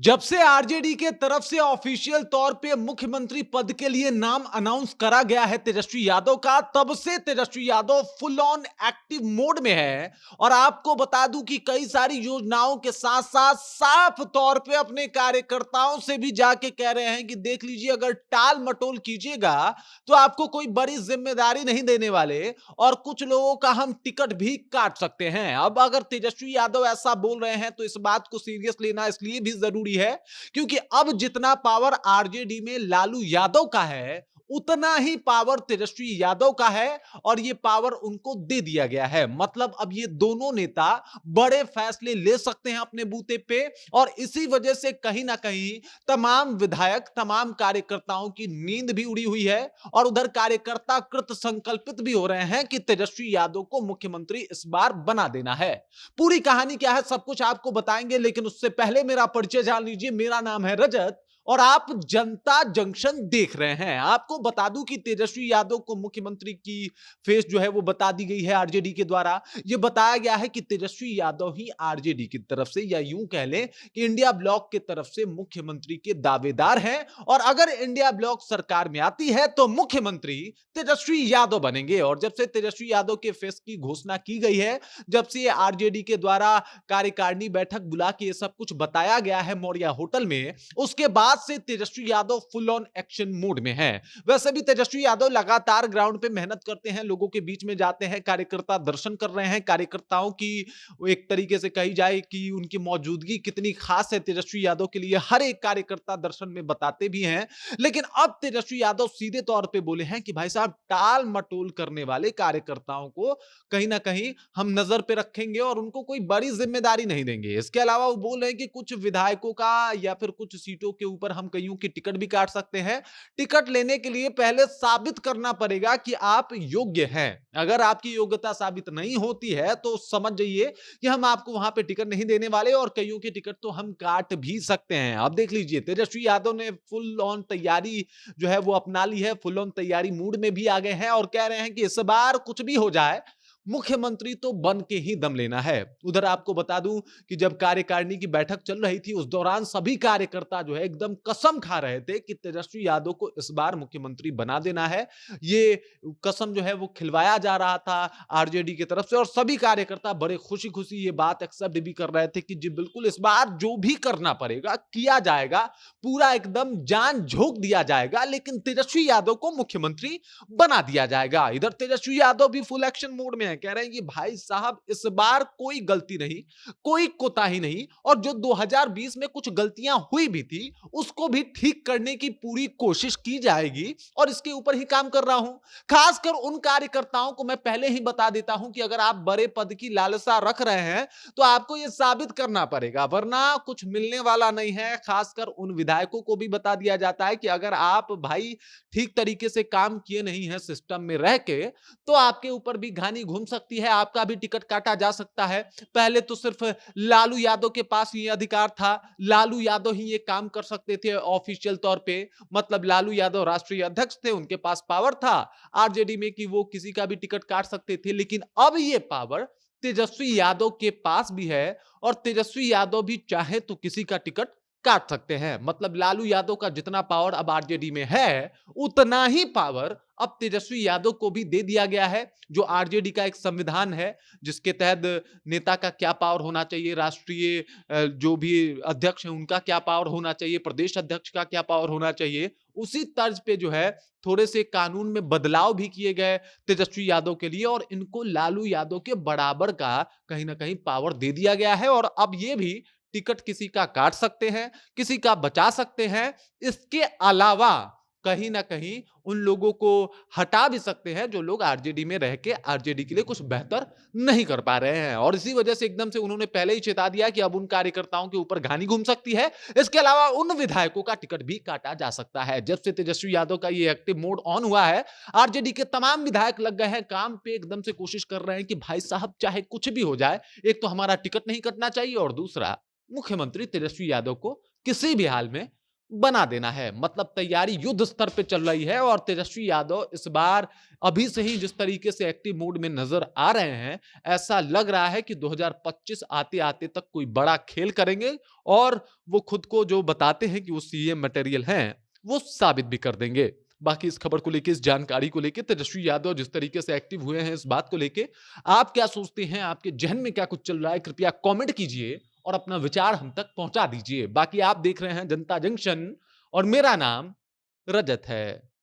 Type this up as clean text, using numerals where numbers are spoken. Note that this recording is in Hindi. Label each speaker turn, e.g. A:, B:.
A: जब से आरजेडी के तरफ से ऑफिशियल तौर पे मुख्यमंत्री पद के लिए नाम अनाउंस करा गया है तेजस्वी यादव का, तब से Tejashwi Yadav full on active mode में है। और आपको बता दूं कि कई सारी योजनाओं के साथ साथ साफ तौर पे अपने कार्यकर्ताओं से भी जाके कह रहे हैं कि देख लीजिए, अगर टाल मटोल कीजिएगा तो आपको कोई बड़ी जिम्मेदारी नहीं देने वाले और कुछ लोगों का हम टिकट भी काट सकते हैं। अब अगर तेजस्वी यादव ऐसा बोल रहे हैं तो इस बात को सीरियस लेना इसलिए भी जरूरी है क्योंकि अब जितना पावर आरजेडी में लालू यादव का है, उतना ही पावर तेजस्वी यादव का है और ये पावर उनको दे दिया गया है। मतलब अब ये दोनों नेता बड़े फैसले ले सकते हैं अपने बूते पे। और इसी वजह से कहीं ना कहीं तमाम विधायक, तमाम कार्यकर्ताओं की नींद भी उड़ी हुई है और उधर कार्यकर्ता कृत संकल्पित भी हो रहे हैं कि तेजस्वी यादव को मुख्यमंत्री इस बार बना देना है। पूरी कहानी क्या है सब कुछ आपको बताएंगे, लेकिन उससे पहले मेरा परिचय जान लीजिए। मेरा नाम है रजत और आप जनता जंक्शन देख रहे हैं। आपको बता दूं कि तेजस्वी यादव को मुख्यमंत्री की फेस जो है वो बता दी गई है आरजेडी के द्वारा। यह बताया गया है कि तेजस्वी यादव ही आरजेडी की तरफ से, या यूं कह लें कि इंडिया ब्लॉक की तरफ से मुख्यमंत्री के दावेदार हैं। और अगर इंडिया ब्लॉक सरकार में आती है तो मुख्यमंत्री तेजस्वी यादव बनेंगे। और जब से तेजस्वी यादव के फेस की घोषणा की गई है, जब से आरजेडी के द्वारा कार्यकारिणी बैठक बुला के ये सब कुछ बताया गया है मौर्या होटल में, उसके बाद से Tejashwi Yadav full on action mode में है। वैसे भी तेजस्वी यादव लगातार ग्राउंड पे मेहनत करते हैं, लोगों के बीच में जाते हैं, कार्यकर्ता दर्शन कर रहे हैं। कार्यकर्ताओं की एक तरीके से कही जाए कि उनकी मौजूदगी कितनी खास है तेजस्वी यादव के लिए, हर एक कार्यकर्ता दर्शन में बताते भी हैं। लेकिन अब तेजस्वी यादव सीधे तौर पे बोले हैं कि भाई साहब, टाल मटोल करने वाले कार्यकर्ताओं को कहीं ना कहीं हम नजर पे रखेंगे और उनको कोई बड़ी जिम्मेदारी नहीं देंगे। इसके अलावा वो बोल रहे हैं कि कुछ विधायकों का या फिर कुछ सीटों के ऊपर हम कईयों की टिकट भी काट सकते हैं। टिकट लेने के लिए पहले साबित करना पड़ेगा कि आप योग्य हैं। अगर आपकी योग्यता साबित नहीं होती है तो समझ जाइए कि हम आपको वहां पे टिकट नहीं देने वाले और कईयों की टिकट तो हम काट भी सकते हैं। अब देख लीजिए, तेजस्वी यादव ने फुल ऑन तैयारी जो है वो अपना ली है, फुल ऑन तैयारी मूड में भी आ गए हैं और कह रहे हैं कि इस बार कुछ भी हो जाए, मुख्यमंत्री तो बन के ही दम लेना है। उधर आपको बता दूं कि जब कार्यकारिणी की बैठक चल रही थी, उस दौरान सभी कार्यकर्ता जो है एकदम कसम खा रहे थे कि तेजस्वी यादव को इस बार मुख्यमंत्री बना देना है। ये कसम जो है वो खिलवाया जा रहा था आरजेडी की तरफ से और सभी कार्यकर्ता बड़े खुशी खुशी ये बात एक्सेप्ट भी कर रहे थे कि जी बिल्कुल, इस बार जो भी करना पड़ेगा किया जाएगा, पूरा एकदम जान झोंक दिया जाएगा, लेकिन तेजस्वी यादव को मुख्यमंत्री बना दिया जाएगा। इधर तेजस्वी यादव भी फुल एक्शन मोड में है, कह रहे हैं कि भाई साहब, इस बार कोई गलती नहीं, कोई कोताही नहीं, और जो 2020 में कुछ गलतियां हुई भी थी उसको भी ठीक करने की पूरी कोशिश की जाएगी और इसके ऊपर ही काम कर रहा हूं। खासकर उन कार्यकर्ताओं को मैं पहले ही बता देता हूं कि अगर आप बड़े पद की लालसा रख रहे हैं तो आपको यह साबित करना पड़ेगा, वरना कुछ मिलने वाला नहीं है। खासकर उन विधायकों को भी बता दिया जाता है कि अगर आप भाई ठीक तरीके से काम किए नहीं है सिस्टम में रह के, तो आपके ऊपर भी घानी घूम सकती है, आपका भी टिकट काटा जा सकता है। पहले तो सिर्फ लालू यादव के पास ये अधिकार था, लालू यादव ही ये काम कर सकते थे ऑफिशियल तौर पे। मतलब लालू यादव राष्ट्रीय अध्यक्ष थे, उनके पास पावर था आरजेडी में कि वो किसी का भी टिकट काट सकते थे। लेकिन अब ये पावर तेजस्वी यादव के पास भी है और तेजस्वी यादव भी चाहे तो किसी का टिकट काट सकते हैं। मतलब लालू यादव का जितना पावर अब आरजेडी में है, उतना ही पावर अब तेजस्वी यादव को भी दे दिया गया है। जो आरजेडी का एक संविधान है जिसके तहत नेता का क्या पावर होना चाहिए, राष्ट्रीय जो भी अध्यक्ष है उनका क्या पावर होना चाहिए, प्रदेश अध्यक्ष का क्या पावर होना चाहिए, उसी तर्ज पे जो है थोड़े से कानून में बदलाव भी किए गए तेजस्वी यादव के लिए और इनको लालू यादव के बराबर का कहीं ना कहीं पावर दे दिया गया है। और अब ये भी टिकट किसी का काट सकते हैं, किसी का बचा सकते हैं। इसके अलावा कहीं ना कहीं उन लोगों को हटा भी सकते हैं जो लोग आरजेडी में रह के आरजेडी के लिए कुछ बेहतर नहीं कर पा रहे हैं। और इसी वजह से एकदम से उन्होंने पहले ही चेता दिया कि अब उन कार्यकर्ताओं के ऊपर घानी घूम सकती है। इसके अलावा उन विधायकों का टिकट भी काटा जा सकता है। जब से तेजस्वी यादव का ये एक्टिव मोड ऑन हुआ है, आरजेडी के तमाम विधायक लग गए हैं काम पे, एकदम से कोशिश कर रहे हैं कि भाई साहब चाहे कुछ भी हो जाए, एक तो हमारा टिकट नहीं कटना चाहिए और दूसरा मुख्यमंत्री तेजस्वी यादव को किसी भी हाल में बना देना है। मतलब तैयारी युद्ध स्तर पे चल रही है और तेजस्वी यादव इस बार अभी से ही जिस तरीके से एक्टिव मोड में नजर आ रहे हैं, ऐसा लग रहा है कि 2025 आते-आते तक कोई बड़ा खेल करेंगे और वो खुद को जो बताते हैं कि वो सीएम मटेरियल हैं, वो साबित भी कर देंगे। बाकी इस खबर को लेके, इस जानकारी को लेके, तेजस्वी यादव जिस तरीके से एक्टिव हुए हैं इस बात को लेके, आप क्या सोचते हैं? आपके ज़हन में क्या कुछ चल रहा है? कृपया कमेंट कीजिए और अपना विचार हम तक पहुंचा दीजिए। बाकी आप देख रहे हैं जनता जंक्शन और मेरा नाम रजत है।